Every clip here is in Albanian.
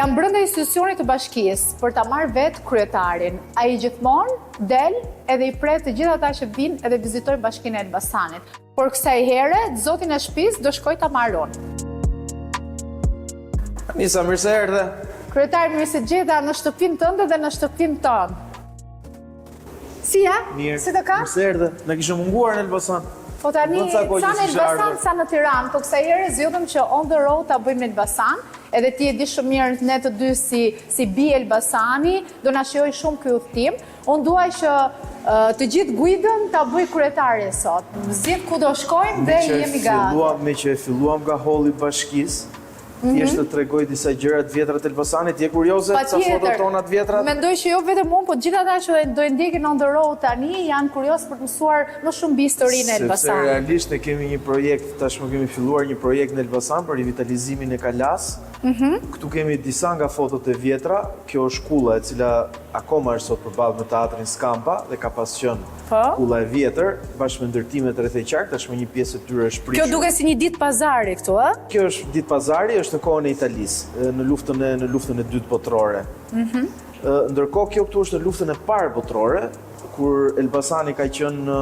Jam brenda institucionit të bashkisë për ta marrë vetë kryetarin. Ai gjithmonë del edhe i pret të gjithë ata që vinë edhe vizitojnë Bashkinë e Elbasanit. Por kësaj here, zotin e shtëpisë do shkoj ta marr unë. Nisa, mirë se erdhe. Kryetari, mirë se gjeta në shtëpinë tënde dhe në shtëpinë tonë. Si ja? Mirë. Si të ka? Mirë se erdhe. Na kishë munguar në Elbasan. Po tani, sa në Elbasan, sa në Tiranë, po kësaj here zgjodëm që on the road ta bëjmë në Elbasan, edhe ti e di shumë mirë ne të dy si bi Elbasani, do na shijoj shumë ky udhtim. Unë duaj që të gjithë guidën ta bëj kryetari sot. Zgjidh ku do shkojmë dhe jemi gati. Me që e filluam nga holli i bashkisë, thjesht të tregoj disa gjëra të vjetra të Elbasanit, je kurioze sa fotot tona të vjetra? Mendoj që jo vetëm unë, po gjithë ata që do e ndjekin on the road tani janë kurios për të mësuar më shumë mbi historinë e Elbasanit. Sepse realisht ne kemi një projekt, tashmë kemi filluar një projekt në Elbasan për rivitalizimin e Kalas. Këtu kemi disa nga fotot e vjetra. Kjo është kulla e cila akoma është sot përballë me teatrin Skampa dhe ka pas qenë kulla e vjetër, bashkë me ndërtimet rreth e qark, tashmë një pjesë e tyre është pritur. Kjo duket si një ditë pazari këtu, ë? Kjo është ditë pazari, është në kohën e Italisë, në luftën e dytë botërore. Ndërkohë kjo këtu është në luftën e parë botërore, kur Elbasani ka qenë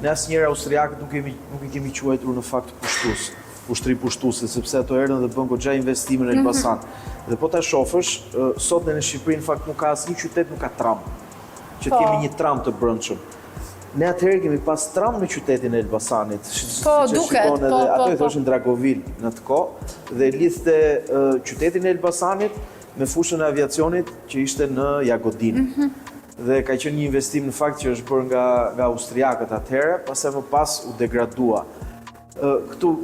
në asnjëherë austriakët nuk i kemi quajtur në fakt ushtri pushtuese, sepse ato erdhën dhe bën goxha investime në Elbasan. Dhe po ta shohësh, sot në Shqipëri në fakt nuk ka asnjë qytet nuk ka tram. Që kemi një tram të brendshëm. Ne atëherë kemi pas tram në qytetin e Elbasanit. Po, duket. Ato i thoshin Dragovil në atë kohë dhe lidhte qytetin e Elbasanit me fushën e aviacionit që ishte në Jagodin. Dhe ka qenë një investim në fakt që është bërë nga austriakët atëherë, pastaj më pas u degradua. Këtu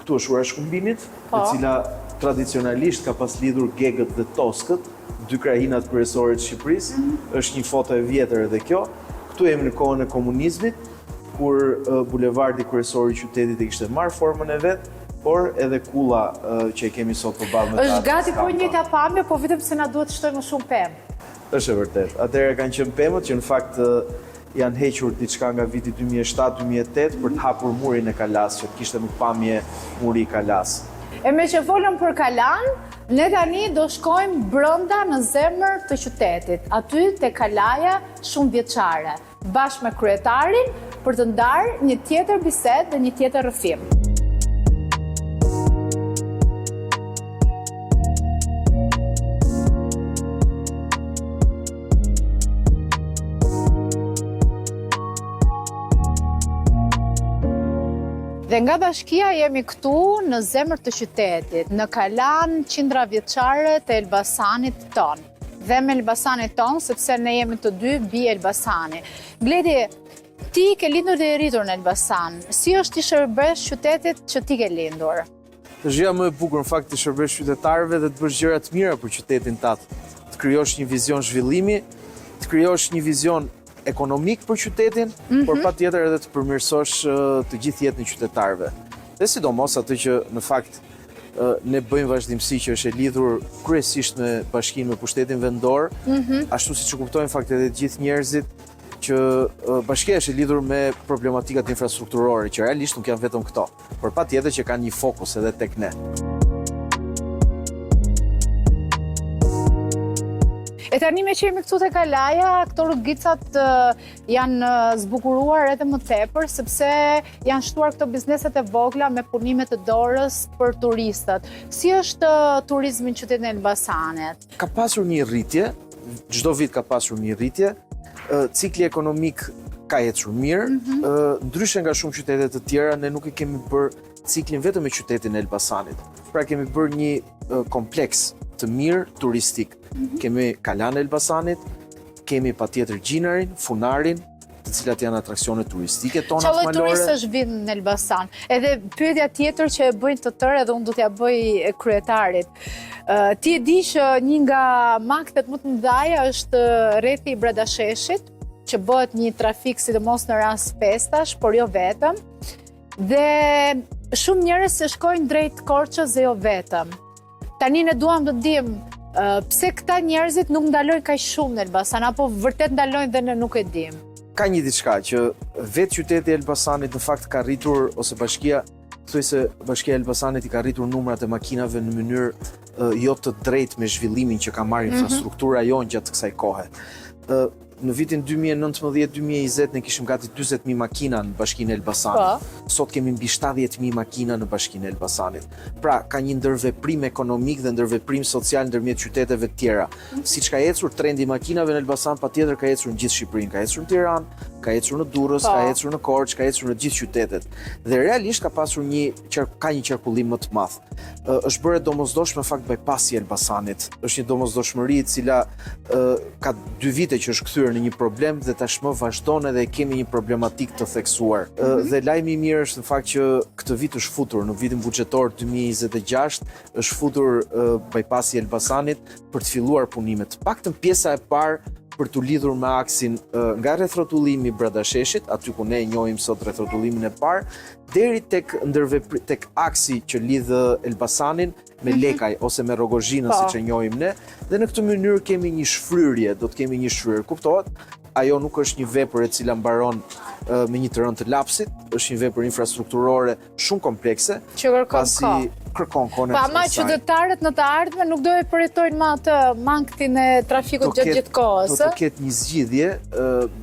është ura shkumbinit, e cila tradicionalisht ka pas lidhur Gegët dhe Toskët, dy krahinat kryesore të Shqipërisë. Është një foto e vjetër edhe kjo. Këtu jemi në kohën e komunizmit, kur bulevardi kryesor i qytetit e kishte marrë formën e vet, por edhe kulla që e kemi sot përballë me Është gati po njëjta pamje, po vetëm se na duhet të shtojmë më shumë pemë. Është e vërtet. Atëherë kanë qenë pemët që në fakt janë hequr diçka nga viti 2007-2008 për të hapur murin e Kalas, që të kishte më pamje muri i Kalas. E me që folëm për Kalan, ne tani do shkojmë brenda në zemër të qytetit, aty te Kalaja shumë vjeçare, bashkë me kryetarin për të ndarë një tjetër bisedë dhe një tjetër rrëfim. Dhe nga bashkia jemi këtu në zemër të qytetit, në Kalan, qindra vjeçare të Elbasanit ton. Dhe me Elbasanit ton, sepse ne jemi të dy bi Elbasani. Gledi, ti ke lindur dhe rritur në Elbasan. Si është të shërbesh qytetit që ti ke lindur? Është gjëja më e bukur në fakt të shërbesh qytetarëve dhe të bësh gjëra të mira për qytetin tatë. Të krijosh një vizion zhvillimi, të krijosh një vizion ekonomik për qytetin, por patjetër edhe të përmirësosh të gjithë jetën e qytetarëve. Dhe sidomos atë që në fakt ne bëjmë vazhdimsi që është e lidhur kryesisht me bashkinë me pushtetin vendor, ashtu siç e kuptojnë fakt edhe të gjithë njerëzit që bashkia është e lidhur me problematikat infrastrukturore, që realisht nuk janë vetëm këto, por patjetër që kanë një fokus edhe tek ne. E tani me që jemi këtu te Kalaja, këto rrugëgicat janë zbukuruar edhe më tepër, sepse janë shtuar këto bizneset e vogla me punimet të dorës për turistët. Si është turizmi në qytetin e Elbasanit? Ka pasur një rritje, çdo vit ka pasur një rritje, cikli ekonomik ka ecur mirë, ndryshe nga shumë qytete të tjera, ne nuk e kemi bërë ciklin vetëm me qytetin e Elbasanit. Pra kemi bërë një kompleks të mirë turistik. Kemi Kalan e Elbasanit, kemi patjetër Gjinarin, Funarin, të cilat janë atraksione turistike tona të malore. Çfarë turistësh vinë në Elbasan? Edhe pyetja tjetër që e bëjnë të tërë edhe unë do t'ja bëj kryetarit. Ti e di që një nga maktet më të mëdha është rrethi i Bradasheshit, që bëhet një trafik sidomos në rast festash, por jo vetëm. Dhe shumë njerëz se shkojnë drejt Korçës dhe jo vetëm. Tani ne duam të dimë pse këta njerëzit nuk ndalojnë kaq shumë në Elbasan, apo vërtet ndalojnë dhe ne nuk e dim. Ka një diçka që vetë qyteti i Elbasanit në fakt ka rritur, ose bashkia thuaj se Bashkia e Elbasanit i ka rritur numrat e makinave në mënyrë jo të drejtë me zhvillimin që ka marrë infrastruktura jonë gjatë kësaj kohe. Në vitin 2019-2020 ne kishim gati 40.000 makina në Bashkinë e Elbasanit. Sot kemi mbi 70.000 makina në Bashkinë e Elbasanit. Pra, ka një ndërveprim ekonomik dhe ndërveprim social ndërmjet qyteteve të tjera. Siç ka ecur trendi i makinave në Elbasan, patjetër ka ecur në gjithë Shqipërinë, ka ecur në Tiranë, ka ecur në Durrës, ka ecur në Korçë, ka ecur në gjithë qytetet. Dhe realisht ka pasur një qarkullim më të madh. Është bërë domosdoshme fakt bypassi i Elbasanit. Është një domosdoshmëri e cila ka 2 vite që është kthyer në një problem dhe tashmë vazhdon edhe kemi një problematik të theksuar. Dhe lajmi i mirë është në fakt që këtë vit është futur, në vitin buxhetor 2026 është futur bypassi i Elbasanit për të filluar punimet. Paktën pjesa e parë për të lidhur me aksin nga rrethrotulimi brenda sheshit, aty ku ne njohim sot rrethrotullimin e parë, deri tek aksi që lidh Elbasanin me Lekaj ose me Rogozhinën siç e njohim ne, dhe në këtë mënyrë kemi një shfryrje, do të kemi një shfryrje. Kuptohet? Ajo nuk është një vepër e cila mbaron me një të rënd të lapsit, është një vepër infrastrukturore shumë komplekse, që kërkon kohë. Pa ama qytetarët në të ardhmen nuk do e përjetojnë më atë mangtin e trafikut gjatë gjithë kohës. Do të ketë një zgjidhje,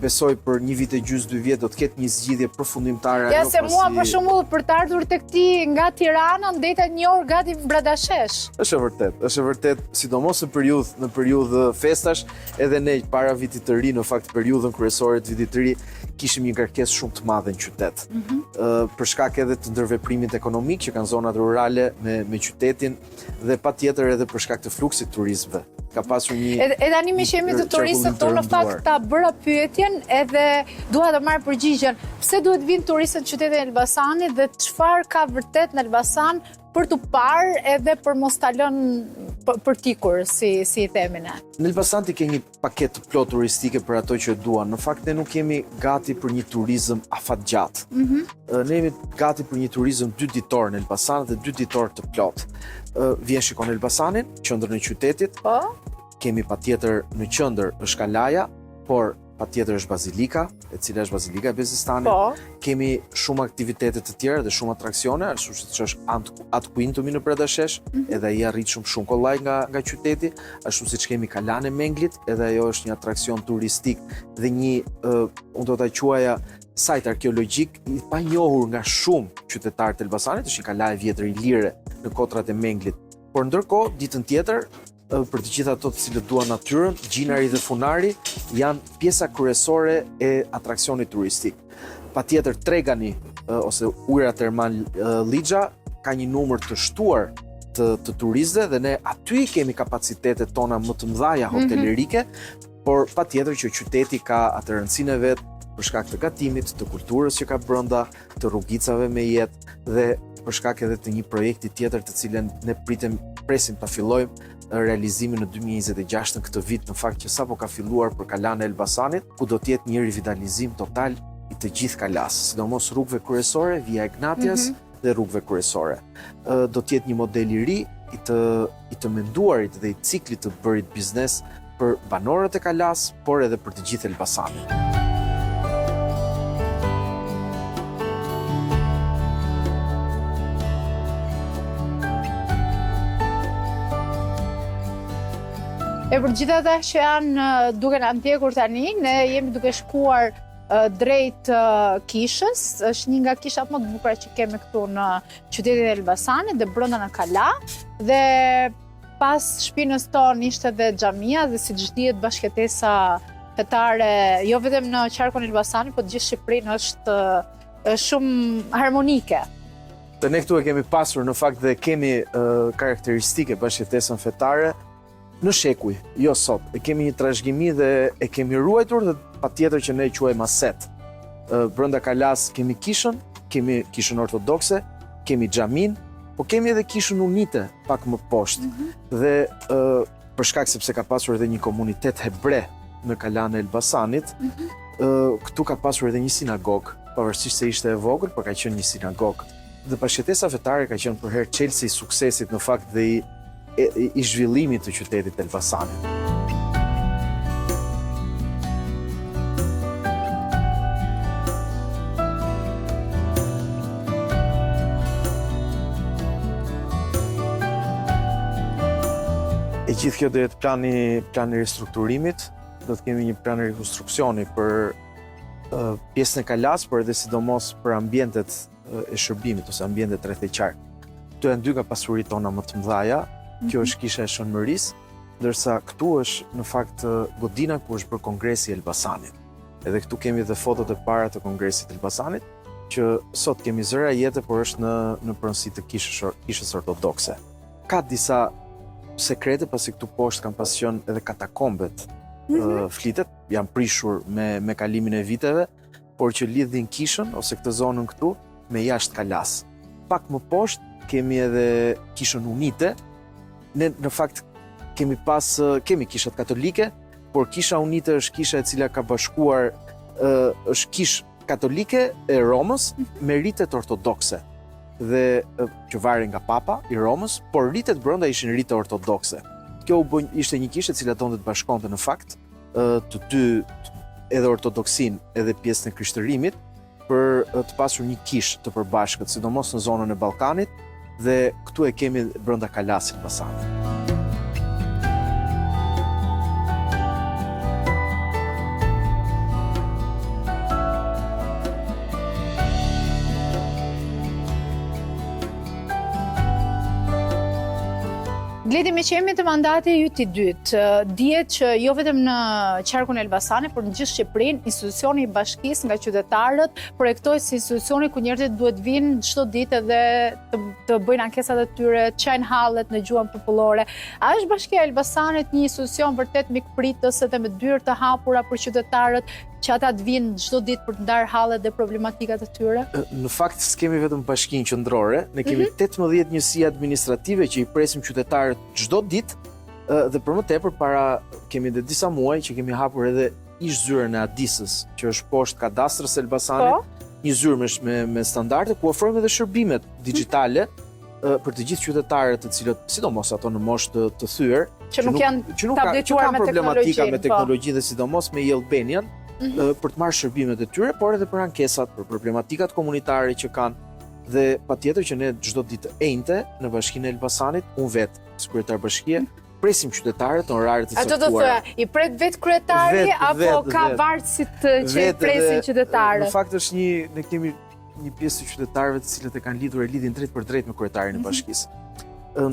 besoj për 1 vit e gjys, 2 vjet do të ketë një zgjidhje përfundimtare. Ja se mua për shembull për të ardhur tek ti nga Tirana ndeta 1 orë gati brenda shesh. Është e vërtet, sidomos në periudhë festash, edhe ne para vitit të ri, në fakt periudhën kryesore të vitit të ri, kishim një kërkesë shumë të madhe në qytet. Për shkak edhe të ndërveprimit ekonomik që kanë zonat rurale me qytetin dhe patjetër edhe për shkak të fluksit turizmëve. Ka pasur një e tani me qemi të turistët tonë në fakt ta bëra pyetjen edhe dua të marr përgjigjen. Pse duhet vinë turistët në qytetin e Elbasanit dhe çfarë ka vërtet në Elbasan për të parë edhe për mos ta lënë për tikur, si i themi ne. Në Elbasan ti ke një paketë të plot turistike për ato që duan. Në fakt ne nuk jemi gati për një turizëm afatgjat. Ne jemi gati për një turizëm 2 ditor në Elbasan dhe 2 ditor të plot. Vjen shikon Elbasanin, qendrën e qytetit. Kemi patjetër në qendër është Kalaja, por patjetër është Bazilika, e cila është Bazilika e Bezistanit. Kemi shumë aktivitete të tjera dhe shumë atraksione, ashtu siç është At Quintumi në Predashesh, edhe ai arrit shumë kollaj nga qyteti, ashtu siç kemi Kalan e Menglit, edhe ajo është një atraksion turistik dhe një unë do ta quaja sajt arkeologjik i panjohur nga shumë qytetarë të Elbasanit, është një kala e vjetër i lire në kotrat e Menglit. Por ndërkohë, ditën tjetër, për të gjitha ato të cilët duan natyrën, Gjinari dhe Funari janë pjesa kryesore e atraksionit turistik. Patjetër Tregani ose ujëra termal Lixha ka një numër të shtuar të turistëve dhe ne aty kemi kapacitetet tona më të mëdha hotelerike, por patjetër që qyteti ka atë rëndësinë e vet për shkak të gatimit, të kulturës që ka brenda, të rrugicave me jetë dhe për shkak edhe të një projekti tjetër të cilën ne presim ta fillojmë realizimin në 2026 në këtë vit, në fakt që sapo ka filluar për Kalan e Elbasanit, ku do të jetë një rivitalizim total i të gjithë Kalas, sidomos rrugëve kryesore, Via Ignatias dhe rrugëve kryesore. Do të jetë një model i ri i të menduarit dhe i ciklit të bërit biznes për banorët e Kalas, por edhe për të gjithë Elbasanin. E për gjitha ata që janë duke na ndjekur tani, ne jemi duke shkuar drejt kishës, është një nga kishat më të bukura që kemi këtu në qytetin e Elbasanit dhe brenda në Kala, dhe pas shpinës tonë ishte dhe xhamia dhe siç dihet bashkëtesa fetare jo vetëm në qarkun e Elbasanit, por gjithë Shqipërinë është shumë harmonike. Dhe ne këtu e kemi pasur në fakt dhe kemi karakteristike bashkëtesën fetare në shekuj, jo sot. E kemi një trashëgimi dhe e kemi ruajtur dhe patjetër që ne e quajmë aset. Brenda Kalas kemi kishën ortodokse, kemi xhamin, po kemi edhe kishën unite pak më poshtë. Dhe për shkak sepse ka pasur edhe një komunitet hebre në Kalan e Elbasanit, këtu ka pasur edhe një sinagogë, pavarësisht se ishte e vogël, por ka qenë një sinagogë. Dhe bashkëtesa fetare ka qenë për herë çelësi i suksesit në fakt dhe i zhvillimit të qytetit Elbasanit. E gjithë kjo do jetë plani ristrukturimit, do të kemi një plan rekonstruksioni për pjesën e Kalas, por edhe sidomos për ambientet e shërbimit ose ambientet rrethëqar. Këtu janë dy nga pasuritë tona më të mëdha. Kjo është kisha e Shënmërisë, ndërsa këtu është në fakt godina ku është bërë kongresi i Elbasanit. Edhe këtu kemi dhe fotot e para të kongresit të Elbasanit, që sot kemi zëra jetë, por është në pronësi të kishës ortodokse. Ka disa sekrete, pasi këtu poshtë kanë pasion edhe katakombet flitet, janë prishur me kalimin e viteve, por që lidhin kishën ose këtë zonën këtu me jashtë Kalas. Pak më poshtë kemi edhe kishën Unite. Ne në fakt kemi kishat katolike, por kisha Unite është kisha e cila ka bashkuar është kishë katolike e Romës me ritet ortodokse. Dhe që varen nga Papa i Romës, por ritet brenda ishin rite ortodokse. Kjo ishte një kishë e cila donte të bashkonte në fakt të dy edhe ortodoksin edhe pjesën e krishtërimit për të pasur një kishë të përbashkët, sidomos në zonën e Ballkanit, dhe këtu e kemi brenda Kalasit Elbasanit. Gledi, me që jemi të mandati ju t'i dytë, dihet që jo vetëm në qarkun e Elbasanit, por në gjithë Shqipërinë, institucioni i bashkisë nga qytetarët projektohet si institucioni ku njerëzit duhet vinë çdo ditë dhe të bëjnë ankesat e tyre, të çajnë hallet në gjuhën popullore. A është Bashkia e Elbasanit një institucion vërtet mikpritës edhe me dyrë të hapura për qytetarët, që ata të vinë çdo ditë për të ndarë hallet dhe problematikat e tyre? Në fakt s'kemi vetëm bashkinë qendrore, ne kemi 18 njësi administrative që i presim qytetarët çdo ditë, dhe për më tepër kemi edhe disa muaj që kemi hapur edhe ish zyrën e Adisës, që është poshtë kadastrës Elbasanit, një zyrë me standarde ku ofrojmë edhe shërbimet digjitale për të gjithë qytetarët, të cilët sidomos ato në moshë të thyer, që nuk kanë problematika me teknologjinë dhe sidomos me Albanian, për të marrë shërbimet e tyre, por edhe për ankesat, për problematikat komunitare që kanë, dhe patjetër që ne çdo ditë enjte në Bashkinë e Elbasanit, unë vetë, si kryetar bashkie, presim qytetarët në oraret e caktuara. Ato do të thoya, i pret vetë kryetari apo ka varësit që i presin qytetarët? Në fakt është ne kemi një pjesë të qytetarëve të cilët e kanë lidhur lidhjen drejt për drejt me kryetarin e bashkisë.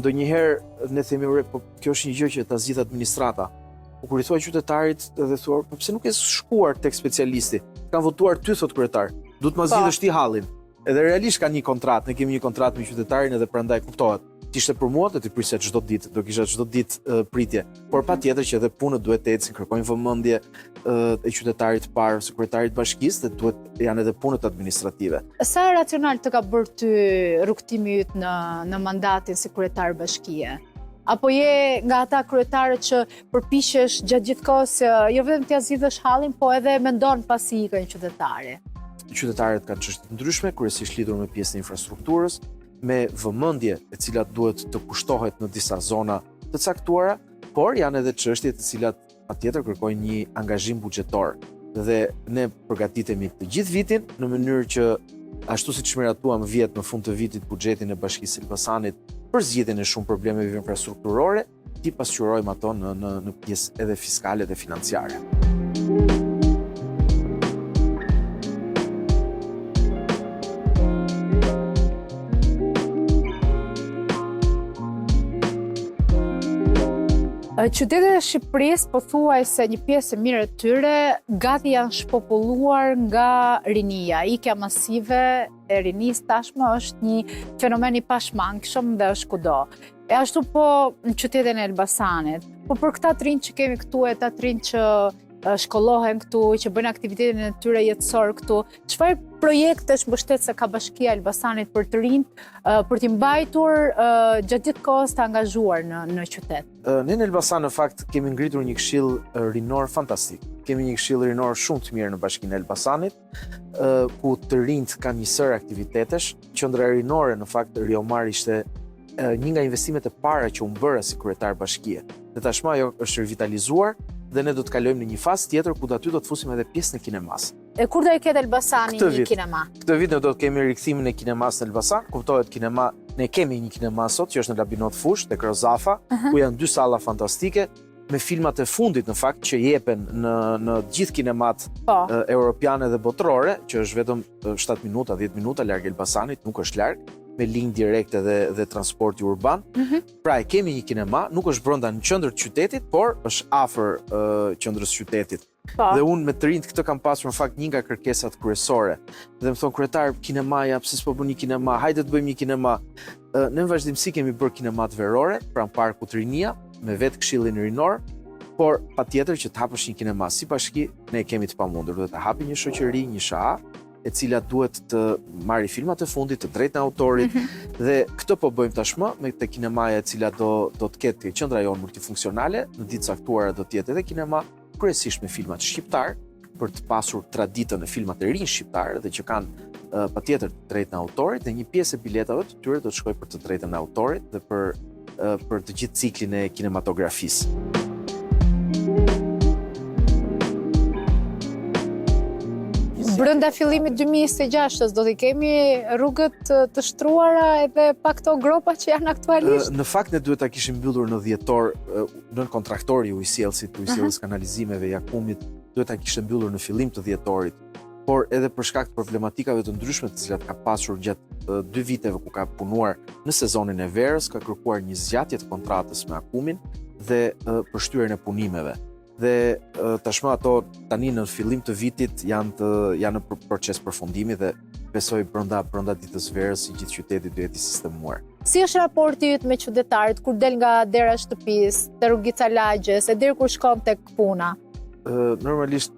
Ndonjëherë ne themi, po kjo është një gjë që ta zgjidh administrata. Kur i thua qytetarit dhe thuar, po pse nuk e shkuar tek specialisti? Kanë votuar ty, thot kryetar. Duhet ma zgjidhësh ti hallin. Edhe realisht ka një kontratë, ne kemi një kontratë me qytetarin edhe prandaj kuptohet. T'ishte për mua të t'i prisja çdo ditë, do kisha çdo ditë pritje. Por patjetër që edhe punët duhet të ecin, kërkojnë vëmendje e qytetarit parë, sekretarit bashkisë, dhe janë edhe punët administrative. Sa racional të ka bërë ty rrugtimi yt në mandatin si kryetar bashkie? Apo je nga ata kryetarët që përpiqesh gjatë gjithë kohës jo vetëm t'ia zgjidhësh hallin, po edhe mendon pasi ikën qytetari? Qytetarët kanë çështje të ndryshme, kryesisht lidhur me pjesën e infrastrukturës, me vëmendje e cilat duhet të kushtohet në disa zona të caktuara, por janë edhe çështje të cilat patjetër kërkojnë një angazhim buxhetor. Dhe ne përgatitemi të gjithë vitin në mënyrë që ashtu siç miratuam vjet në fund të vitit buxhetin e Bashkisë Elbasanit për zgjidhjen e shumë problemeve infrastrukturore, ti pasqyrojmë ato në pjesë edhe fiskale dhe financiare. Qytetet e Shqipërisë pothuajse një pjesë e mirë e tyre gati janë shpopulluar nga rinia. Ikja masive e rinisë tashmë është një fenomen i pashmangshëm dhe është kudo. E ashtu po në qytetin e Elbasanit. Po për këta të rinj që kemi këtu, e ta të rinj që shkollohen këtu, që bëjnë aktivitetin e tyre jetësor këtu, çfarë projektesh mbështet se ka Bashkia e Elbasanit për të rinj, për t'i mbajtur gjatë gjithë kohës të angazhuar në qytet? Ne në Elbasan në fakt kemi ngritur një këshill rinor fantastik. Kemi një këshill rinor shumë të mirë në Bashkinë e Elbasanit, ku të rinjt kanë një sër aktivitetesh. Qendra rinore në fakt Riomar ishte një nga investimet e para që u bëra si kryetar bashkie. Dhe tashmë ajo është revitalizuar dhe ne do të kalojmë në një fazë tjetër ku aty do të fusim edhe pjesën e kinemas. E kur do i ketë Elbasani një kinema? Këtë vit ne do të kemi rikthimin e kinemas në Elbasan. Kuptohet kinema, ne kemi një kinema sot që është në Labinot Fush, tek Rozafa, ku janë 2 salla fantastike me filmat e fundit në fakt që jepen në gjithë kinemat europiane dhe botërore, që është vetëm 7 minuta, 10 minuta larg Elbasanit, nuk është larg, me linjë direkte dhe transporti urban. Pra e kemi një kinema, nuk është brenda në qendër të qytetit, por është afër qendrës së qytetit. Dhe unë me të rinjt këtë kam pasur në fakt një nga kërkesat kryesore. Dhe më thonë kryetar, kinemaja, pse s'po bën një kinema, hajde të bëjmë një kinema. Ne në vazhdimsi kemi bërë kinemat verore, pranë Parkut Rinia, me vetë Këshillin Rinor, por patjetër që të hapësh një kinema si bashki, ne kemi të pamundur, duhet të hapi një shoqëri, një SHA, e cila duhet të marrë filmat e fundit, të drejtën e autorit, dhe këtë po bëjmë tashmë me të kinemaja e cila do të ketë qendra jonë multifunksionale, në ditë caktuara do të jetë edhe kinema kryesisht me filmat shqiptar, për të pasur traditën e filmat e rinj shqiptar dhe që kanë patjetër të drejtën e autorit, dhe një pjesë e biletave të tyre do të shkojë për të drejtën e autorit dhe për të gjithë ciklin e kinematografisë. Brenda fillimit 2026 do t'i kemi rrugët të shtruara edhe pa këto gropa që janë aktualisht? Në fakt ne duhet ta kishim mbyllur në dhjetor, nën kontraktori ujësiellësit, ujësiellës kanalizimeve, Jakumit, duhet ta kishte mbyllur në fillim të dhjetorit. Por edhe për shkak të problematikave të ndryshme të cilat ka pasur gjatë 2 viteve ku ka punuar në sezonin e verës, ka kërkuar një zgjatje të kontratës me Akumin dhe përshtyrjen e punimeve. Dhe tashmë ato tani në fillim të vitit janë në proces përfundimi dhe besoj brenda ditës verës i gjithë qyteti do jetë i sistemuar. Si është raporti yt me qytetarët kur del nga dera e shtëpisë, te rrugica lagjes, e deri kur shkon tek puna? Normalisht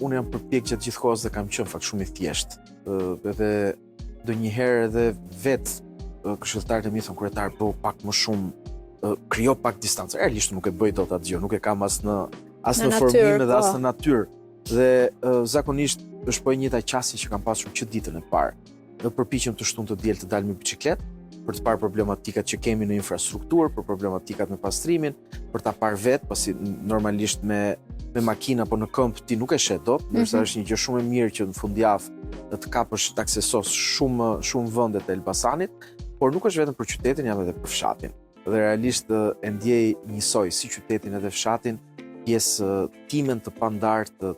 unë jam përpjek gjatë gjithë kohës dhe kam qenë fakt shumë i thjeshtë. Edhe ndonjëherë edhe vetë këshilltarët e mi thonë kryetar, bëu pak më shumë, krijo pak distancë. Realisht nuk e bëj dot atë gjë, nuk e kam as në formim dhe as në natyrë. Dhe zakonisht është po e njëjta qasje që kam pasur që ditën e parë. Ne përpiqem të shtunë të diel të dal me biçikletë për të parë problematikat që kemi në infrastrukturë, për problematikat me pastrimin, për ta parë vetë, pasi normalisht me makina apo në këmbë ti nuk e shet dot, ndërsa është një gjë shumë e mirë që në fundjavë të kapësh të aksesos shumë vende të Elbasanit, por nuk është vetëm për qytetin, jam edhe për fshatin. Dhe realisht e ndjej njësoj si qytetin edhe fshatin pjesë timen të pandartë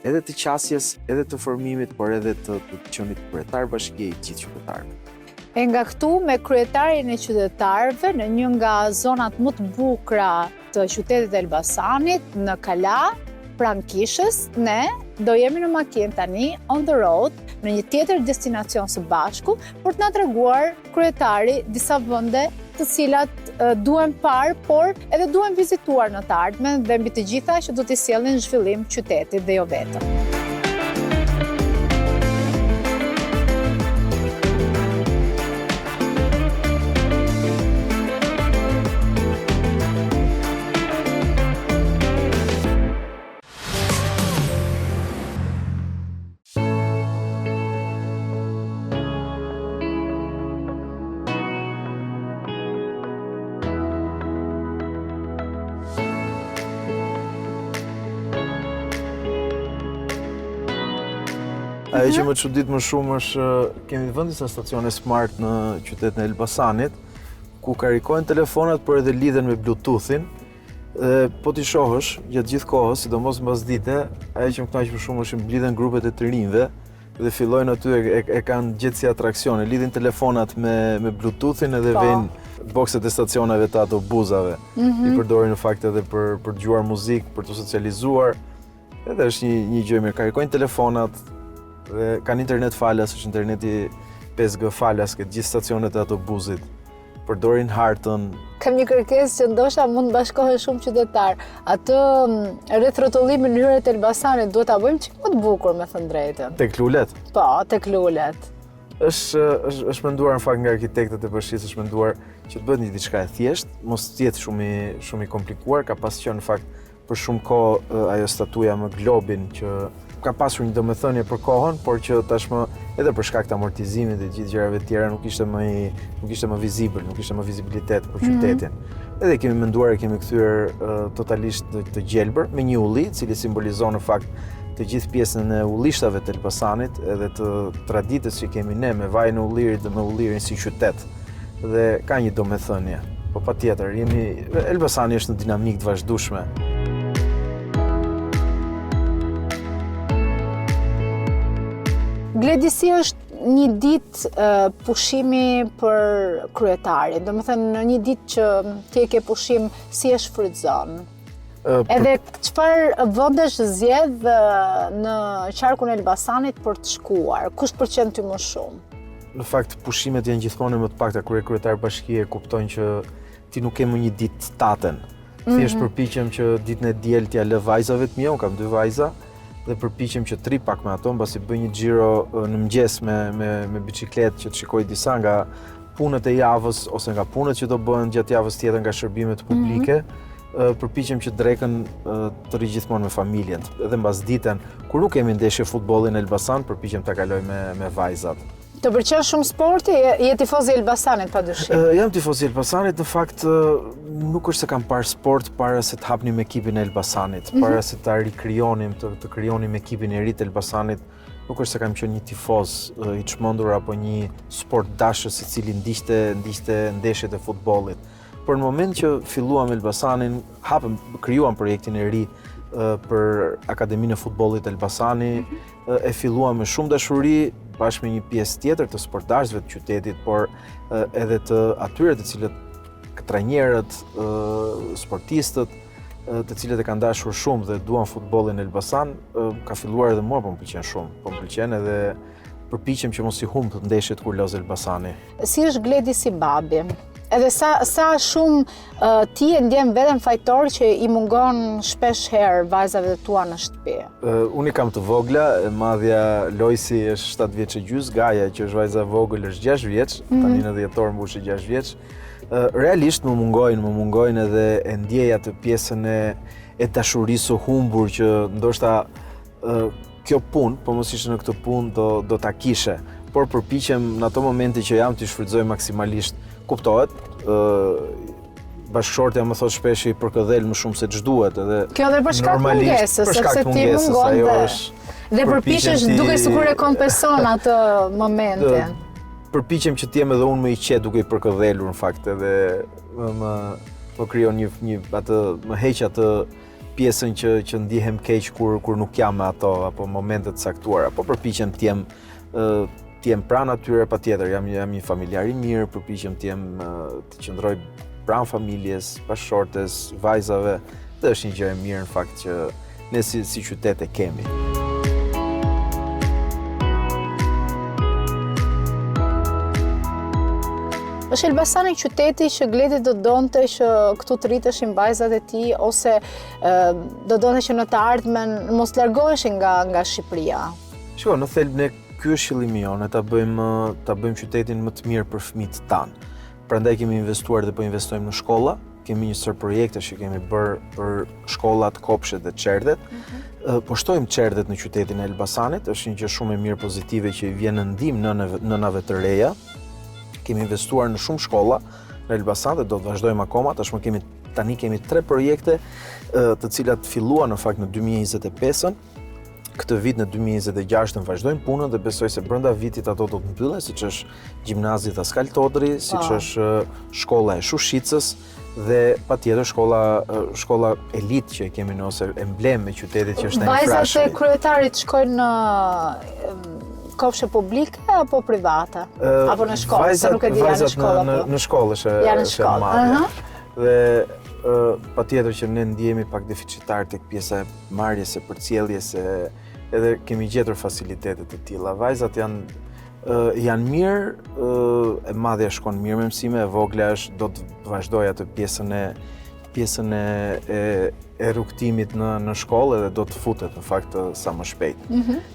edhe të qasjes, edhe të formimit, por edhe të qenit kryetar bashkie i gjithë qytetarëve. E nga këtu me kryetarin e qytetarëve në një nga zonat më të bukura të qytetit e Elbasanit, në Kala, pranë Kishës, ne do jemi në makinë tani on the road në një tjetër destinacion së bashku për të na treguar kryetari disa vende të cilat duhen parë, por edhe duhen vizituar në të ardhmen dhe mbi të gjitha që do t'i sjellin zhvillim qytetit dhe jo vetëm. Ajo që më çudit më shumë është kemi vënë disa stacione smart në qytetin e Elbasanit, ku karikojnë telefonat por edhe lidhen me Bluetoothin. Dhe po ti shohësh gjatë gjithë kohës, sidomos mbas dite, ajo që më kënaq më shumë është mblidhen grupet e të rinjve dhe fillojnë aty e kanë gjetë si atraksione, lidhin telefonat me Bluetoothin edhe vejnë bokset e stacioneve të autobusave. I përdorin në fakt edhe për dëgjuar muzikë, për të socializuar. Edhe është një gjë mirë, karikojnë telefonat dhe kanë internet falas, është interneti 5G falas këtë gjithë stacionet e autobusit. Përdorin hartën. Kam një kërkesë që ndoshta mund të bashkohet shumë qytetar. Atë rreth rrotullimin në hyjet e Elbasanit duhet ta bëjmë çik më të bukur, me thënë drejtën. Tek lulet? Po, tek lulet. Është menduar në fakt nga arkitektët e bashkisë, është menduar që të bëhet një diçka e thjeshtë, mos të jetë shumë i komplikuar, ka pas qenë në fakt për shumë kohë ajo statuja me globin që ka pasur një domethënie për kohën, por që tashmë edhe për shkak të amortizimit dhe gjithë gjërave tjera nuk ishte më vizibël, nuk ishte më vizibilitet për qytetin. Edhe kemi menduar, kemi kthyer totalisht të gjelbër me një ulli, i cili simbolizon në fakt të gjithë pjesën e ullishtave të Elbasanit edhe të traditës që kemi ne me vajin e ullirit dhe me ullirin si qytet. Dhe ka një domethënie. Po patjetër, Elbasani është në dinamikë të vazhdueshme. Gledi, si është një ditë pushimi për kryetarin? Do më thënë, një ditë që ti e ke pushim, si e shfrytëzon? Edhe çfarë vendesh zgjedh në qarkun e Elbasanit për të shkuar? Kush pëlqen ty më shumë? Në fakt, pushimet janë gjithmonë më të pakta kur kryetar bashkie kuptojnë që ti nuk ke më një ditë taten. Thjesht përpiqem që ditën e diel t'ja lë vajzave të mia, unë kam 2 vajza, dhe përpiqem që tri pak me ato, mbasi bëj një xhiro në mëngjes me biçikletë që të shikoj disa nga punët e javës ose nga punët që do bëhen gjatë javës tjetër nga shërbimet publike. Përpiqem që drekën të rri gjithmonë me familjen. Edhe mbas ditën, kur nuk kemi ndeshje futbolli në Elbasan, përpiqem ta kaloj me vajzat. Të pëlqen shumë sporti? Je tifoz i Elbasanit padyshim. Jam tifoz i Elbasanit, në fakt nuk është se kam parë sport para se të hapnim ekipin e Elbasanit, para se ta rikrijonim, të krijonim ekipin e ri të Elbasanit. Nuk është se kam qenë një tifoz i çmendur apo një sport dashës i cili ndiqte ndeshjet e futbollit. Por në moment që filluam Elbasanin, krijuam projektin e ri për Akademinë e Futbollit Elbasani, e filluam me shumë dashuri bashkë me një pjesë tjetër të sportazhëve të qytetit, por edhe të atyre të cilët trajnerët, sportistët, të cilët e kanë dashur shumë dhe duan futbollin në Elbasan, ka filluar edhe mua po më pëlqen shumë, po më pëlqen edhe përpiqem që mos i humb ndeshjet kur loz Elbasani. Si është Gledi si babi? Edhe sa shumë ti e ndjen veten fajtor që i mungon shpesh herë vajzave të tua në shtëpi? Unë kam të vogla, e madhja Lojsi është 7 vjeç e gjys, Gaja që është vajza vogël është 6 vjeç, tani në dhjetor mbushë 6 vjeç. Realisht më mungojnë edhe e ndjej atë pjesën e dashurisë së humbur që ndoshta kjo punë, po mos ishte në këtë punë do ta kishe. Por përpiqem në ato momente që jam t'i shfrytëzoj maksimalisht. Kuptohet, bashkëshortja më thot shpesh i përkëdhel më shumë se ç'duhet edhe kjo edhe për shkak të mungesës, sepse ti mungon dhe përpiqesh duke sikur e kompenson atë momente. Përpiqem që t'jem edhe unë më i qetë duke i përkëdhelur në fakt edhe më krijon më heq atë pjesën që ndihem keq kur nuk jam me ato apo momentet caktuara, po përpiqem t'jem pranë atyre patjetër, jam një familjar i mirë, përpiqem të qëndroj pranë familjes, bashkëshortes, vajzave, dhe është një gjë e mirë në fakt që ne si qytet e kemi. Është Elbasani qyteti që Gledi do donte që këtu të rriteshin vajzat e tij ose do donte që në të ardhmen mos largoheshin nga Shqipëria? Shiko, në thelb ne ky është qëllimi jonë, ta bëjmë qytetin më të mirë për fëmijët tanë. Prandaj kemi investuar dhe po investojmë në shkolla, kemi një sër projekte që kemi bërë për shkollat, kopshet dhe çerdhet. Po shtojmë çerdhet në qytetin e Elbasanit, është një gjë shumë e mirë pozitive që i vjen në ndihmë nënave të reja. Kemi investuar në shumë shkolla në Elbasan dhe do të vazhdojmë akoma, tani kemi 3 projekte të cilat filluan në fakt në 2025-ën. Këtë vit në 2026 vazhdojmë punën dhe besoj se brenda vitit ato do të mbyllen, siç është Gjimnazi Daskal Todri, siç është shkolla e Shushicës dhe patjetër shkolla elit që kemi në ose emblem e qytetit që është në Infrashi. Vajzat e kryetarit shkojnë në kopshte publike apo private? Apo në shkollë, se nuk e di janë në shkollë. Në shkollë është e madhe. Dhe patjetër që ne ndihemi pak deficitar tek pjesa e marrjes së përcjelljes edhe kemi gjetur facilitetet të tilla. Vajzat janë mirë, e madhja shkon mirë me mësime, e vogla do të vazhdoj atë pjesën e rrugtimit në shkollë edhe do të futet në fakt sa më shpejt.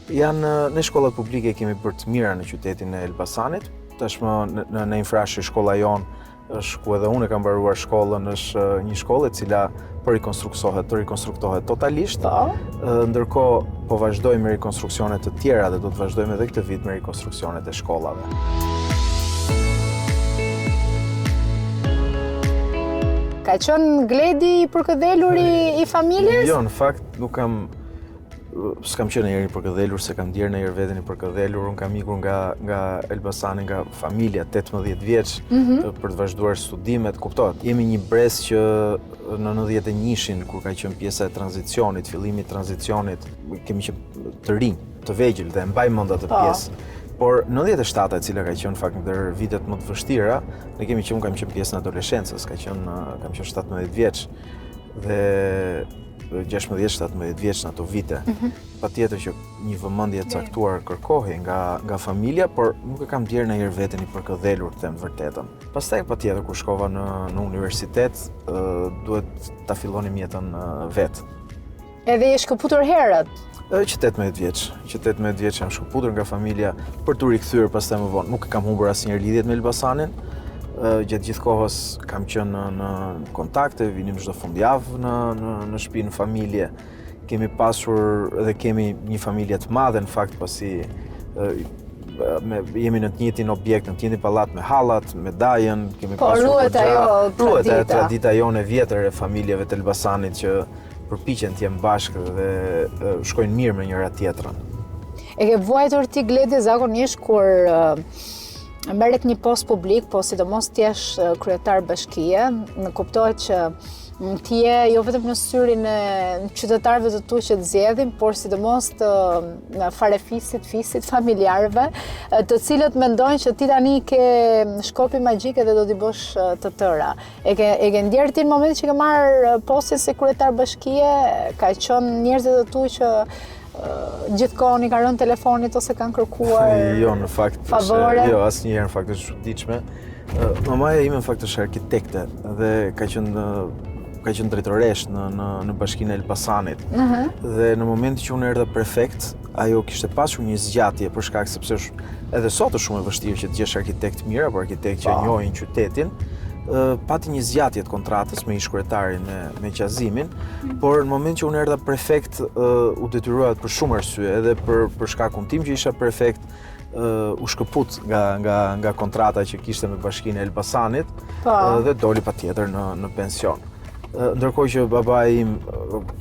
Në shkollat publike kemi bërë të mira në qytetin e Elbasanit. Tashmë në Infrashi shkolla jonë është ku edhe unë kam mbaruar shkollën, është një shkollë e cila po rikonstruktohet totalisht. Ndërkohë po vazhdojmë me rikonstruksione të tjera dhe do të vazhdojmë edhe këtë vit me rikonstruksionet e shkollave. Ka qenë Gledi i përkëdhelur i familjes? Jo, në fakt nuk kam s'kam qenë njëri përkëdhelur, se kam djerë njëri veten i përkëdhelur, unë kam ikur nga Elbasani, nga familja 18 vjeç, për të vazhduar studimet, kuptohet. Jemi një brez që në 91-shin, kur ka qenë pjesa e tranzicionit, fillimi i tranzicionit, kemi qenë të rinj, të vegjël dhe mbaj mend atë pjesë. Por 97-a, e cila ka qenë fakt ndër vitet më të vështira, ne kam qenë pjesë në adoleshencës, kam qenë 17 vjeç dhe 16-17 vjeç në ato vite. Patjetër që një vëmendje e caktuar kërkohej nga familja, por nuk e kam djerë ndonjëherë veten i përkëdhelur, të them të vërtetën. Pastaj patjetër kur shkova në universitet, duhet ta fillonim jetën vet. Edhe je shkëputur herët. Që 18 vjeç jam shkëputur nga familja për t'u rikthyer pastaj më vonë. Nuk e kam humbur asnjëherë lidhjet me Elbasanin. Gjatë gjithë kohës kam qenë në kontakte, vinim çdo fundjavë në shtëpi, në familje. Kemi pasur dhe kemi një familje të madhe në fakt, pasi jemi në të njëjtin objekt, në të njëjtin pallat me hallat, me dajën, kemi pasur ruhet ajo tradita jone vjetër e familjeve të Elbasanit që përpiqen të jenë bashkë dhe shkojnë mirë me njëra tjetrën. E ke vuajtur ti Gledi zakonisht kur merret një post publik, po sidomos ti je kryetar bashkie, në kuptohet që ti je jo vetëm në syrin e qytetarëve të tu që të zgjedhin, por sidomos të fisit, familjarëve, të cilët mendojnë që ti tani ke shkopi magjik dhe do t'i bësh të tëra. E ke ndjerë ti në momentin që ke marrë postin si kryetar bashkie, ka qenë njerëzit të tu që gjithkohën i ka rënë telefonit ose kanë kërkuar jo, në fakt, favore? Jo, asnjëherë në fakt është çuditshme. Mamaja ime në fakt është arkitekte dhe ka qenë drejtoresh në bashkinë e Elbasanit. Dhe në momentin që unë erdha prefekt, ajo kishte pasur një zgjatje për shkak sepse edhe sot është shumë e vështirë që të gjesh arkitekt mirë apo arkitekt që njohin qytetin. Pati një zgjatje të kontratës me ish-kryetarin me Qazimin, por në moment që unë erdha prefekt u detyrova për shumë arsye, edhe për shkakun tim që isha prefekt, u shkëput nga kontrata që kishte me bashkinë e Elbasanit dhe doli patjetër në pension. Ndërkohë që babai im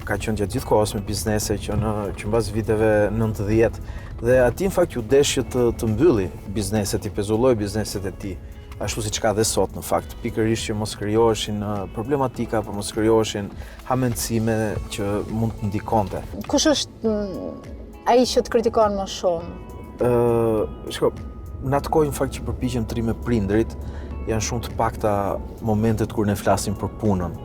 ka qenë gjatë gjithë kohës me biznese që mbas viteve 90 dhe atij në fakt ju desh që të mbylli bizneset, i pezulloi bizneset e tij. Ashtu siç ka dhe sot në fakt, pikërisht që mos krijoheshin problematika apo mos krijoheshin hamendësime që mund të ndikonte. Kush është ai që të kritikon më shumë? Shko, në atë kohë në fakt që përpiqem të rri me prindrit, janë shumë të pakta momentet kur ne flasim për punën.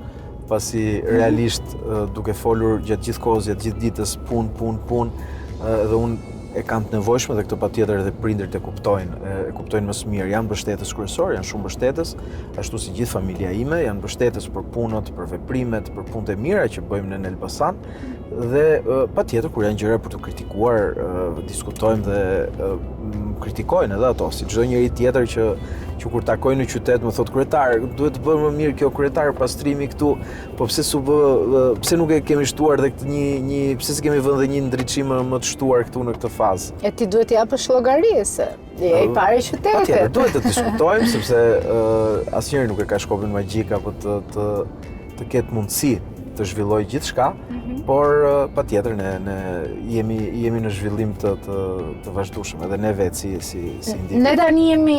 Pasi realisht duke folur gjatë gjithë kohës, gjatë gjithë ditës, punë, dhe unë e kam të nevojshme dhe këtë patjetër edhe prindërit e kuptojnë më së mirë. Janë mbështetës kryesor, janë shumë mbështetës, ashtu si gjithë familja ime, janë mbështetës për punët, për veprimet, për punët e mira që bëjmë në Elbasan, dhe patjetër kur janë gjëra për të kritikuar, diskutojmë dhe kritikojnë edhe ato, si çdo njeri tjetër që kur takoj në qytet më thot kryetar, duhet të bëjmë më mirë kjo kryetar, pastrimi këtu, po pse nuk e kemi shtuar dhe pse se kemi vënë dhe një ndriçim më të shtuar këtu në këtë fazë. E ti duhet t'i japësh llogari se je i pari i qytetit. Patjetër, duhet të diskutojmë sepse asnjëri nuk e ka shkopin magjik apo të ketë mundësi të zhvillojë gjithçka, por patjetër ne jemi në zhvillim të vazhdueshëm edhe ne vetë si individ. Ne tani jemi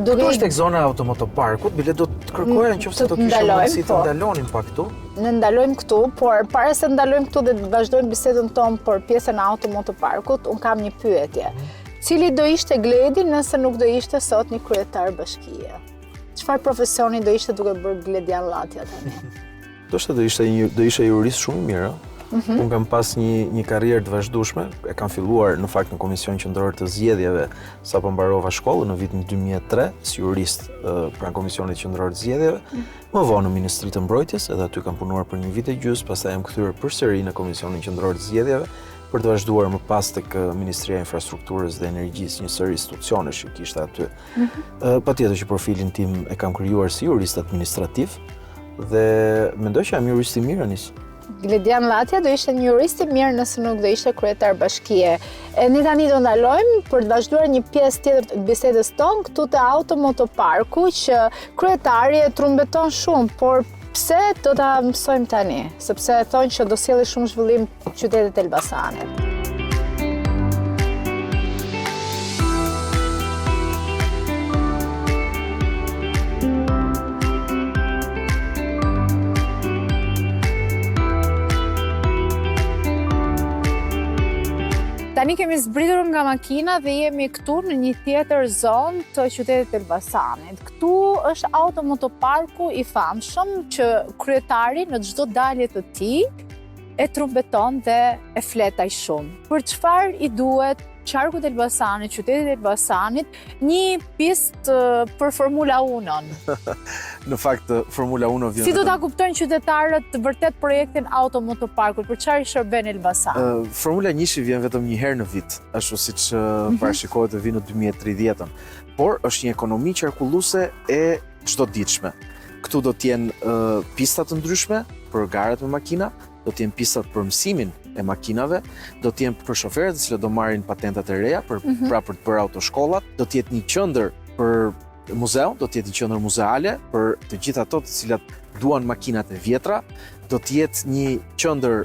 duke Këtu është tek zona automotoparkut, bile do të kërkoja nëse do kishte mundësi të ndalonim pa këtu. Ne ndalojmë këtu, por para se ndalojmë këtu dhe të vazhdojmë bisedën tonë për pjesën e automotoparkut, un kam një pyetje. Cili do ishte Gledi nëse nuk do ishte sot një kryetar bashkie? Çfarë profesioni do ishte duke bërë Gledian Llatja tani? Do ishe jurist shumë i mirë. Unë kam pas një karrierë të vazhdueshme, e kam filluar në fakt në Komision Qendror të Zgjedhjeve sapo mbarova shkollën në vitin 2003 si jurist pranë Komisionit Qendror të Zgjedhjeve. Më vonë në Ministrinë të Mbrojtjes, edhe aty kam punuar për 1 vit e gjysmë, pastaj jam kthyer përsëri në Komisionin Qendror të Zgjedhjeve për të vazhduar më pas tek Ministria e Infrastrukturës dhe Energjisë, një sër institucionesh që kishte aty. Patjetër që profilin tim e kam krijuar si jurist administrativ dhe mendoj që jam jurist i mirë nis. Gledian Llatja do ishte një jurist i mirë nëse nuk do ishte kryetar bashkie. Ne tani do ndalojmë për të vazhduar një pjesë tjetër të bisedës tonë këtu te automotoparku që kryetari e trumbeton shumë, por pse do ta mësojmë tani? Sepse thonë që do sjellë shumë zhvillim qytetit Elbasanit. Tani kemi zbritur nga makina dhe jemi këtu në një tjetër zonë të qytetit Elbasanit. Këtu është automotoparku i famshëm që kryetari në çdo dalje të tij e trumbeton dhe e fletaj shumë. Për çfarë i duhet qarkut Elbasanit, qytetit Elbasanit, një pistë për Formula 1-ën? Në fakt, Formula 1 vjen... Si do ta kuptojnë qytetarët vërtet projektin automotoparkut, për çfarë i shërben Elbasan? Formula 1 vjen vetëm një herë në vit, ashtu siç parashikohet të vinë në 2030-ën. Por është një ekonomi qarkulluese e çdoditshme. Këtu do të jenë pista të ndryshme për garat me makina, do të jenë pistat për mësimin e makinave, do të jenë për shoferët të cilët do marrin patentat e reja për të bërë autoshkollat, do të jetë një qendër për muzeu, do të jetë një qendër muzeale për të gjithë ato të cilat duan makinat e vjetra, do të jetë një qendër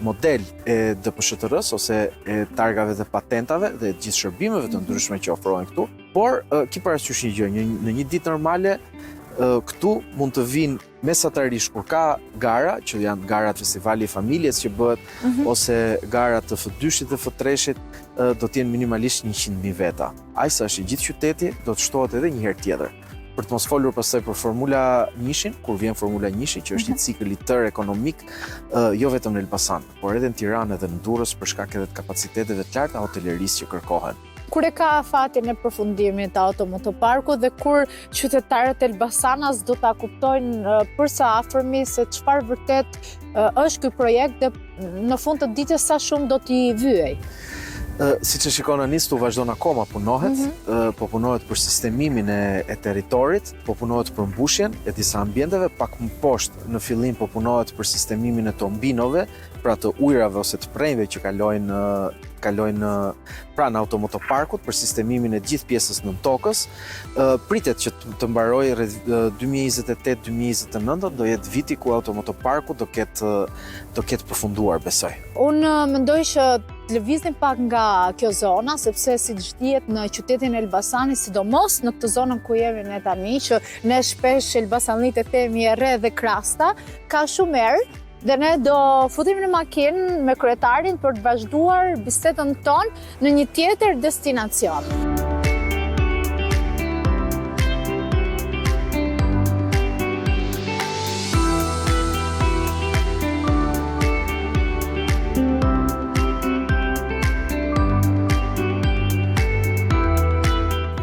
model e DPSHTR-s ose e targave dhe patentave dhe gjithë shërbimeve të ndryshme që ofrohen këtu. Por ki parasysh një gjë, në një ditë normale këtu mund të vinë mesatarisht kur ka gara, që janë garat festivali i familjes që bëhet, ose garat të F2-shit dhe F3-shit, do të jenë minimalisht 100.000 veta. Aq sa është i gjithë qyteti, do të shtohet edhe një herë tjetër. Për të mos folur pastaj për Formula 1-shin, kur vjen Formula 1-shi, që është një cikël i tërë ekonomik, jo vetëm në Elbasan, por edhe në Tiranë edhe në Durrës për shkak edhe të kapaciteteve të larta hotelerisë që kërkohen. Kur e ka fatin e përfundimit të automotoparkut dhe kur qytetarët Elbasanas do ta kuptojnë përsa afërmi se çfarë vërtet është ky projekt dhe në fund të ditës sa shumë do t'i vyej. Si që shikon Anis, tu vazhdon akoma punohet, po punohet për sistemimin e territorit, po punohet për mbushjen e disa ambienteve, pak më poshtë në fillim po punohet për sistemimin e tombinove, pra të ujrave ose të prejnve që kalojnë pranë automotoparkut për sistemimin e gjithë pjesës nën tokës. Pritet që të mbarojë rreth 2028-2029 do jetë viti ku automotoparku do ketë përfunduar, besoj. Unë mendoj që të lëviznim pak nga kjo zona, sepse siç dihet në qytetin e Elbasanit, sidomos në këtë zonën ku jemi ne tani, që ne shpesh elbasanit e themi erre dhe krasta, ka shumë erë. Dhe ne do futim në makinë me kryetarin për të vazhduar bisedën tonë në një tjetër destinacion.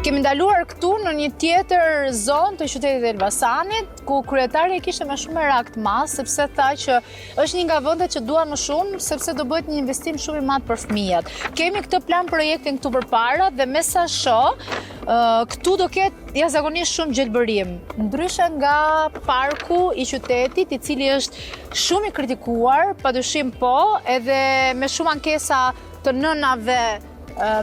Kemi ndaluar këtu në një tjetër zonë të qytetit e Elbasanit, ku kryetari kishte më shumë merak të madh, sepse tha që është një nga vendet që duan më shumë, sepse do bëhet një investim shumë i madh për fëmijët. Kemi këtë plan projektin këtu përpara dhe me sa shoh, këtu do ketë jashtëzakonisht shumë gjelbërim. Ndryshe nga parku i qytetit, i cili është shumë i kritikuar, padyshim po, edhe me shumë ankesa të nënave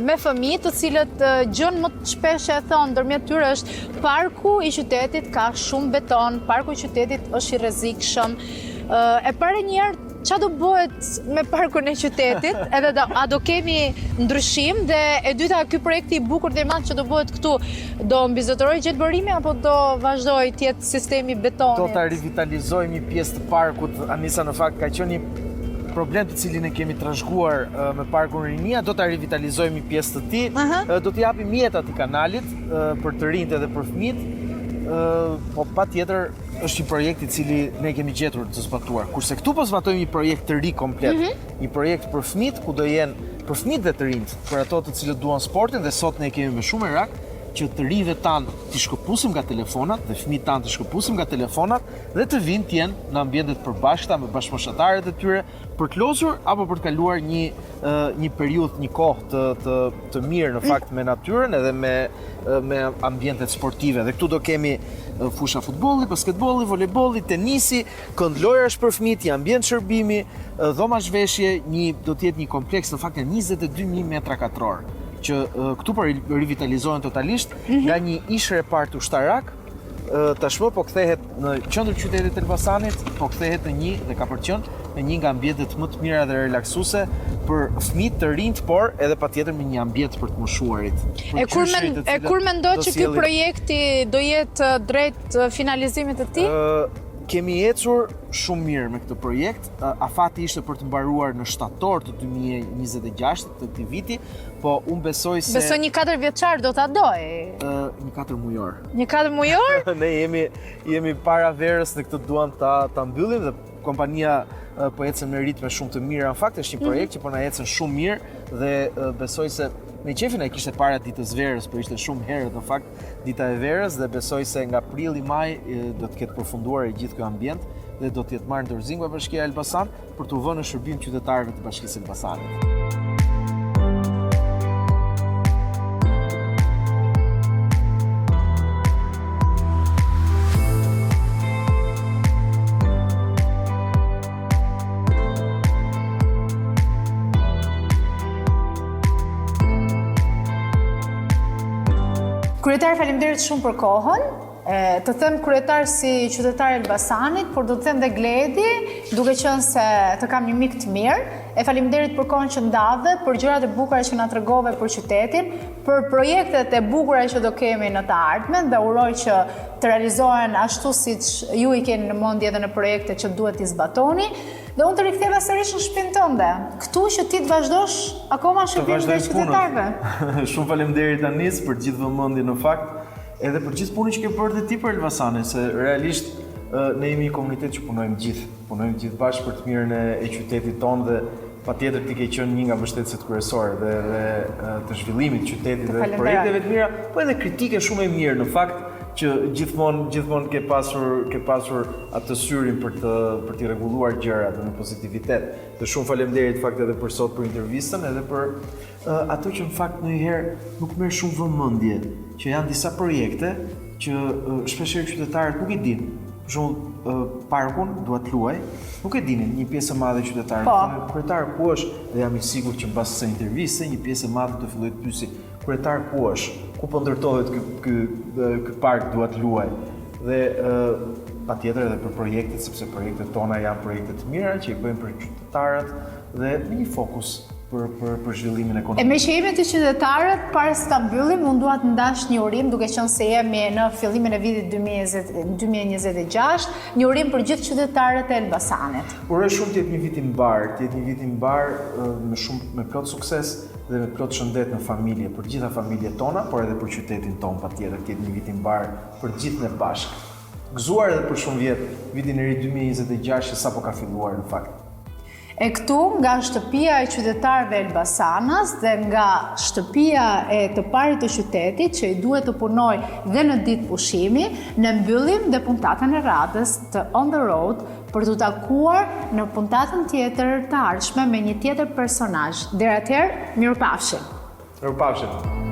me fëmijë, të cilët gjën më të shpesh e thonë ndërmjet tyre është parku i qytetit ka shumë beton, parku i qytetit është i rrezikshëm. E para një herë ç'a do bëhet me parkun e qytetit, edhe a do kemi ndryshim, dhe e dyta, ky projekti i bukur dhe i madh që do bëhet këtu, do mbizotërojë gjelbërimi apo do vazhdojë të jetë sistemi betonit? Do ta rivitalizojmë një pjesë të parkut. Anisa në fakt ka qenë një problem të cilin e kemi trashëguar me parkun Rinia, do ta rivitalizojmë një pjesë të tij, do t'i japim mjetat i kanalit për të rinjtë edhe për fëmijët, po patjetër është një projekt i cili ne kemi gjetur të zbatuar. Kurse këtu po zbatojmë një projekt të ri komplet, një projekt për fëmijët ku do jenë për fëmijët dhe të rinjt, për ato të cilët duan sportin, dhe sot ne kemi me shumë merak që të rinjve tanë t'i shkëpusim nga telefonat dhe fëmijët tanë t'i shkëpusim nga telefonat dhe të vinë t'jenë në ambientet përbashkëta me bashkëmoshatarët e tyre për të lozur apo për të kaluar një periudhë, një kohë të mirë në fakt me natyrën edhe me ambientet sportive. Dhe këtu do kemi fusha futbolli, basketbolli, volejbolli, tenisi, këndlojrash për fëmijët, një ambient shërbimi, dhoma zhveshje, do të jetë një kompleks në fakt 22.000 metra katror, që këtu po rivitalizohen totalisht nga një ishre park ushtarak, tashmë po kthehet në qendër qytetit të Elbasanit, po kthehet në një dhe ka për të qenë në një nga ambientet më të mira dhe relaksuese për fëmijët të rinjt, por edhe patjetër me një ambient për të moshuarit. E kur mendoj që ky projekti do jetë drejt finalizimit të tij? Kemi ecur shumë mirë me këtë projekt. Afati ishte për të mbaruar në shtator të 2026 të këtij viti, po unë besoj se... Besoj një 4 vjeçar do ta doj. Një 4 mujor. Një 4 mujor? Ne jemi para verës dhe këtë duam ta mbyllim dhe kompania po ecën me ritme shumë të mira. Në fakt është një projekt që po na ecën shumë mirë dhe besoj se me qefin e kishte para ditës verës, por ishte shumë herët në fakt dita e verës dhe besoj se nga prilli maj do të ketë përfunduar e gjithë ky ambient dhe do të jetë marrë dorëzim nga Bashkia Elbasan për të vënë në shërbim qytetarëve të Bashkisë Elbasanit. Kryetar, faleminderit shumë për kohën. Të them kryetar si qytetar Elbasanit, por do të them dhe Gledi, duke qenë se të kam një mik të mirë. E faleminderit për kohën që ndave, për gjërat e bukura që na tregove për qytetin, për projektet e bukura që do kemi në të ardhmen dhe uroj që të realizohen ashtu siç ju i keni në mendje dhe në projekte që duhet t'i zbatoni. Dhe unë të riktheva sërish në shtëpinë tënde, këtu që ti të vazhdosh akoma shërbimin e qytetarëve. Shumë faleminderit Anis për gjithë vëmendjen në fakt, edhe për gjithë punën që ke bërë dhe ti për Elbasanin, se realisht ne jemi një komunitet që punojmë gjithë bashkë për të mirën e qytetit tonë dhe patjetër ti ke qenë një nga mbështetësit kryesor dhe të zhvillimit të qytetit dhe projekteve të mira, po edhe kritike shumë e mirë në fakt që gjithmonë ke pasur atë syrin për t'i rregulluar gjërat në pozitivitet. Dhe shumë faleminderit fakt edhe për sot për intervistën, edhe për ato që në fakt ndonjëherë nuk merr shumë vëmendje, që janë disa projekte që shpeshherë qytetarët nuk i dinë. Për shembull, parkun dua të luaj, nuk e dinin një pjesë e madhe e qytetarëve. Kryetar ku është? Dhe jam i sigurt që mbas kësaj interviste një pjesë e madhe do filloj të pyesi kryetar ku është? Ku po ndërtohet ky park dua të luaj? Dhe patjetër edhe për projektet, sepse projektet tona janë projekte të mira që i bëjmë për qytetarët dhe me një fokus për zhvillimin ekonomik. E me që jemi të qytetarët, para se ta mbyllim, unë dua të ndash një urim, duke qenë se jemi në fillimin e vitit 2026, një urim për gjithë qytetarët e Elbasanit. Uroj shumë të jetë një vit i mbar, me plot sukses dhe me plot shëndet në familje, për gjitha familjet tona, por edhe për qytetin ton patjetër, të jetë një vit i mbar për gjithë ne bashkë. Gëzuar edhe për shumë vjet, vitin e ri 2026 që sapo ka filluar në fakt. E këtu nga shtëpia e qytetarëve Elbasanas dhe nga shtëpia e të parit të qytetit që i duhet të punoj dhe në ditë pushimi, ne mbyllim dhe puntatën e radhës të On the Road për të takuar në puntatën tjetër të ardhshme me një tjetër personazh. Deri atëherë, mirupafshim. Mirupafshim.